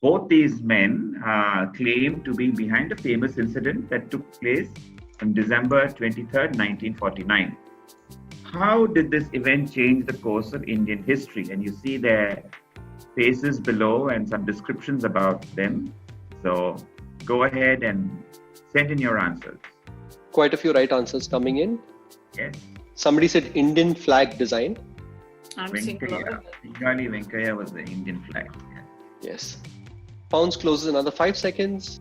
Both these men claim to be behind a famous incident that took place on December 23rd, 1949. How did this event change the course of Indian history? And you see their faces below and some descriptions about them. So go ahead and send in your answers. Quite a few right answers coming in. Yes. Somebody said Indian flag design. I'm seeing a lot of Pingali Venkaya was the Indian flag. Yes. Pounds closes another 5 seconds.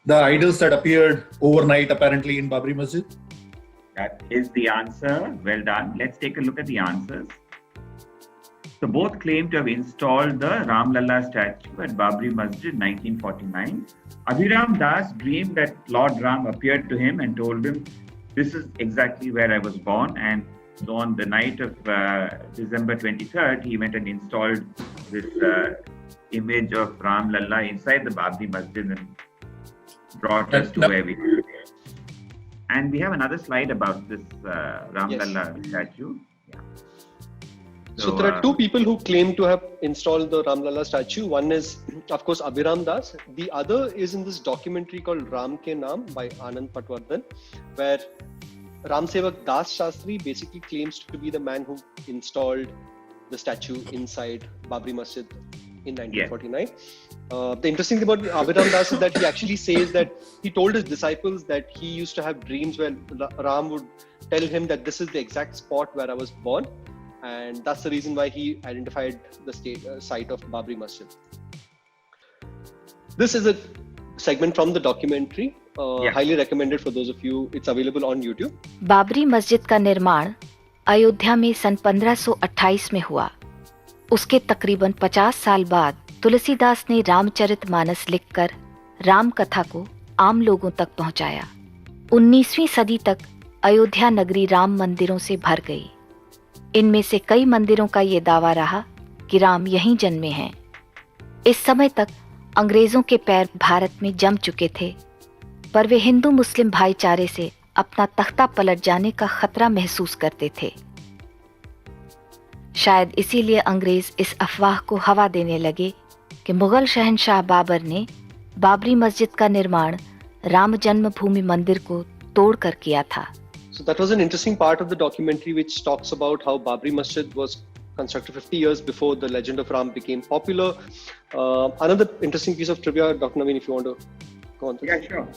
The idols that appeared overnight apparently in Babri Masjid. That is the answer. Well done. Let's take a look at the answers. So both claim to have installed the Ram Lalla statue at Babri Masjid in 1949. Abhiram Das dreamed that Lord Ram appeared to him and told him, "This is exactly where I was born." And so on the night of December 23rd, he went and installed this image of Ram Lalla inside the Babri Masjid and brought us to where we are. And we have another slide about this Ram Lalla statue. Yeah. So there are two people who claim to have installed the Ram Lalla statue. One is, of course, Abhiram Das. The other is in this documentary called Ram Ke Naam by Anand Patwardhan, where Ram Sevak Das Shastri basically claims to be the man who installed the statue inside Babri Masjid in 1949. The interesting thing about Abhiram Das is that he actually says that he told his disciples that he used to have dreams where Ram would tell him that this is the exact spot where I was born. And that's the reason why he identified the site of Babri Masjid. This is a segment from the documentary. Highly recommended for those of you. It's available on YouTube. Babri मस्जिद का निर्माण अयोध्या में सन 1528 में हुआ. उसके तकरीबन 50 साल बाद तुलसीदास ने रामचरितमानस लिखकर राम कथा को आम लोगों तक पहुंचाया. 19वीं सदी तक अयोध्या नगरी राम मंदिरों से भर गई. इनमें से कई मंदिरों का ये दावा रहा कि राम यहीं जन्मे हैं. इस समय तक अंग्रेजों के पैर भारत में जम चुके थे, पर वे हिंदू मुस्लिम भाईचारे से अपना तख्ता पलट जाने का खतरा महसूस करते थे. शायद इसीलिए अंग्रेज इस अफवाह को हवा देने लगे कि मुगल शहंशाह बाबर ने बाबरी मस्जिद का निर्माण राम जन्मभूमि मंदिर को तोड़कर किया था. So that was an interesting part of the documentary which talks about how Babri Masjid was constructed 50 years before the legend of Ram became popular. Another interesting piece of trivia, Dr. Naveen, if you want to go on. Yeah, sure.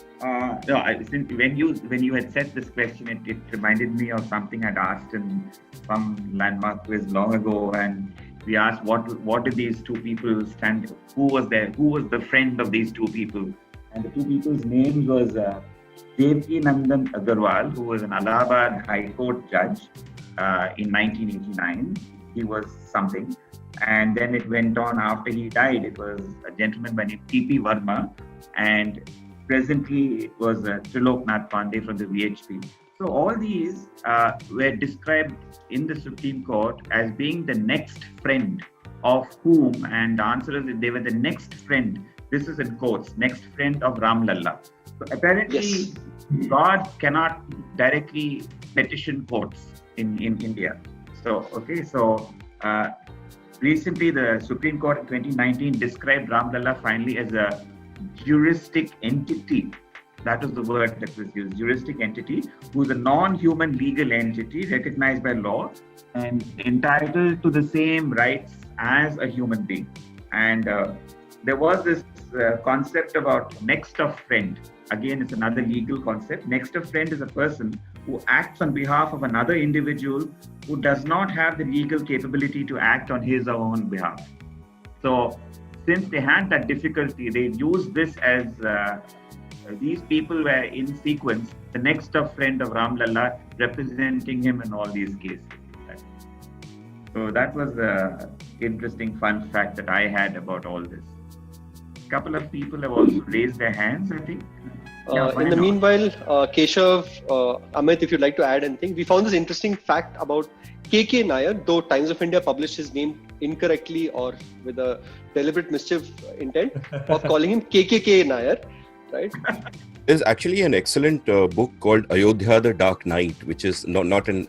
When you had said this question, it reminded me of something I'd asked in some landmark quiz long ago, and we asked what did these two people stand? Who was there? Who was the friend of these two people? And the two people's names was Devki Nandan Agarwal, who was an Allahabad High Court judge in 1989. He was something. And then it went on after he died. It was a gentleman by name T.P. Verma. And presently it was Triloknath Pandey from the VHP. So all these were described in the Supreme Court as being the next friend of whom, and the answer is that they were the next friend. This is in quotes, next friend of Ram Lalla. So apparently, God cannot directly petition courts in India. So, recently the Supreme Court in 2019 described Ram Lalla finally as a juristic entity. That was the word that was used, juristic entity, who is a non-human legal entity recognized by law and entitled to the same rights as a human being. And there was this concept about next of friend. Again, it's another legal concept. Next of friend is a person who acts on behalf of another individual who does not have the legal capability to act on his or her own behalf. So, since they had that difficulty, they used this as these people were in sequence, the next of friend of Ram Lalla, representing him in all these cases. So that was an interesting fun fact that I had about all this. A couple of people have also raised their hands, I think. In the meanwhile, Keshav, Amit, if you'd like to add anything, we found this interesting fact about KK Nair, though Times of India published his name incorrectly or with a deliberate mischief intent of calling him KKK Nair, right? There's actually an excellent book called Ayodhya the Dark Knight, which is not an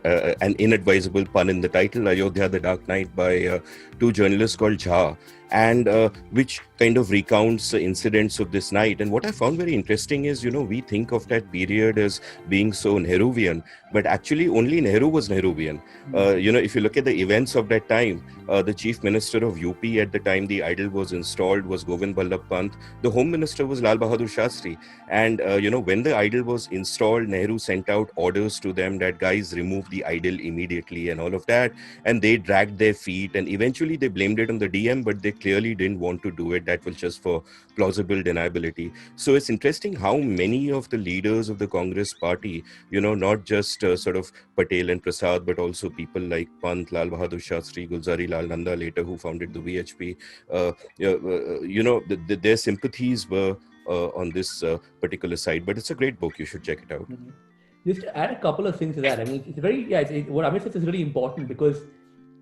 inadvisable pun in the title, Ayodhya the Dark Knight, by two journalists called Jha, and which kind of recounts the incidents of this night. And what I found very interesting is, we think of that period as being so Nehruvian, but actually only Nehru was Nehruvian. If you look at the events of that time, the chief minister of UP at the time the idol was installed was Govind Ballabh Pant. The home minister was Lal Bahadur Shastri. And, when the idol was installed, Nehru sent out orders to them that guys remove the idol immediately and all of that. And they dragged their feet, and eventually they blamed it on the DM, but they clearly didn't want to do it. That was just for plausible deniability. So it's interesting how many of the leaders of the Congress party, not just sort of Patel and Prasad, but also people like Pant, Lal Bahadur Shastri, Gulzari Lal Nanda, later who founded the VHP, their sympathies were on this particular side. But it's a great book. You should check it out. Mm-hmm. Just to add a couple of things to that. I mean, it's very, what Amit says is really important because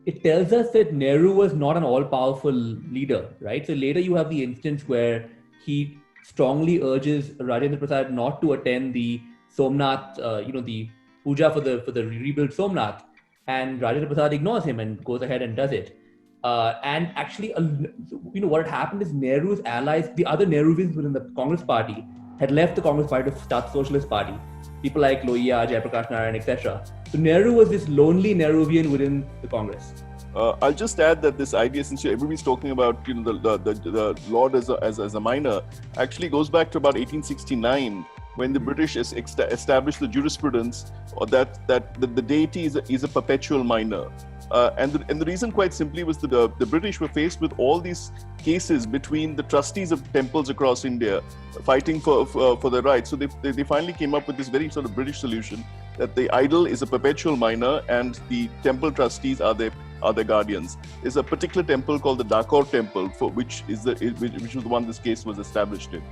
it tells us that Nehru was not an all-powerful leader, right? So later you have the instance where he strongly urges Rajendra Prasad not to attend the Somnath, the puja for the rebuilt Somnath, and Rajendra Prasad ignores him and goes ahead and does it. And actually, what had happened is Nehru's allies, the other Nehruvians within the Congress party, had left the Congress party to start the Socialist Party. People like Lohia, Jayaprakash Narayan, etc. So Nehru was this lonely Nehruvian within the Congress. I'll just add that this idea, since everybody's talking about the Lord as a minor, actually goes back to about 1869 when the British established the jurisprudence that the deity is a perpetual minor. And the reason, quite simply, was that the British were faced with all these cases between the trustees of temples across India fighting for their rights. So they finally came up with this very sort of British solution that the idol is a perpetual minor and the temple trustees are their guardians. There's a particular temple called the Dakor Temple, which was the one this case was established in.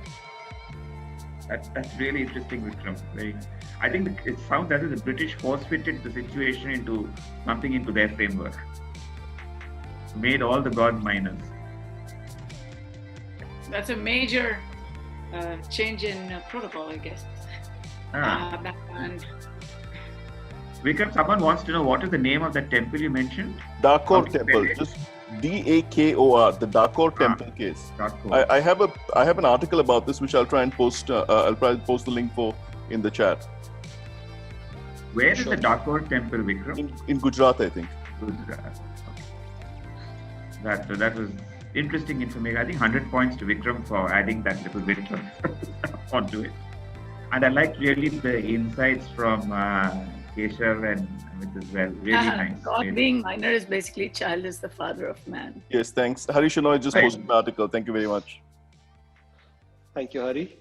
That's really interesting, Vikram. I think it sounds as if the British force-fitted the situation into their framework. Made all the gods minors. That's a major change in protocol, I guess. And Vikram, someone wants to know what is the name of that temple you mentioned? Dakor Temple. Just Dakor, the Dakor Temple case. Dakor. I have an article about this which I'll try and post. I'll probably post the link for in the chat. Where is the Dakor Temple, Vikram? In Gujarat, I think. Gujarat. Okay. That was interesting information. I think 100 points to Vikram for adding that little bit onto it. And I liked really the insights from Keshav and Amit as well. Really nice. God really. being minor is basically child is the father of man. Yes, thanks. Hari Shenoy just posted the article. Thank you very much. Thank you, Hari.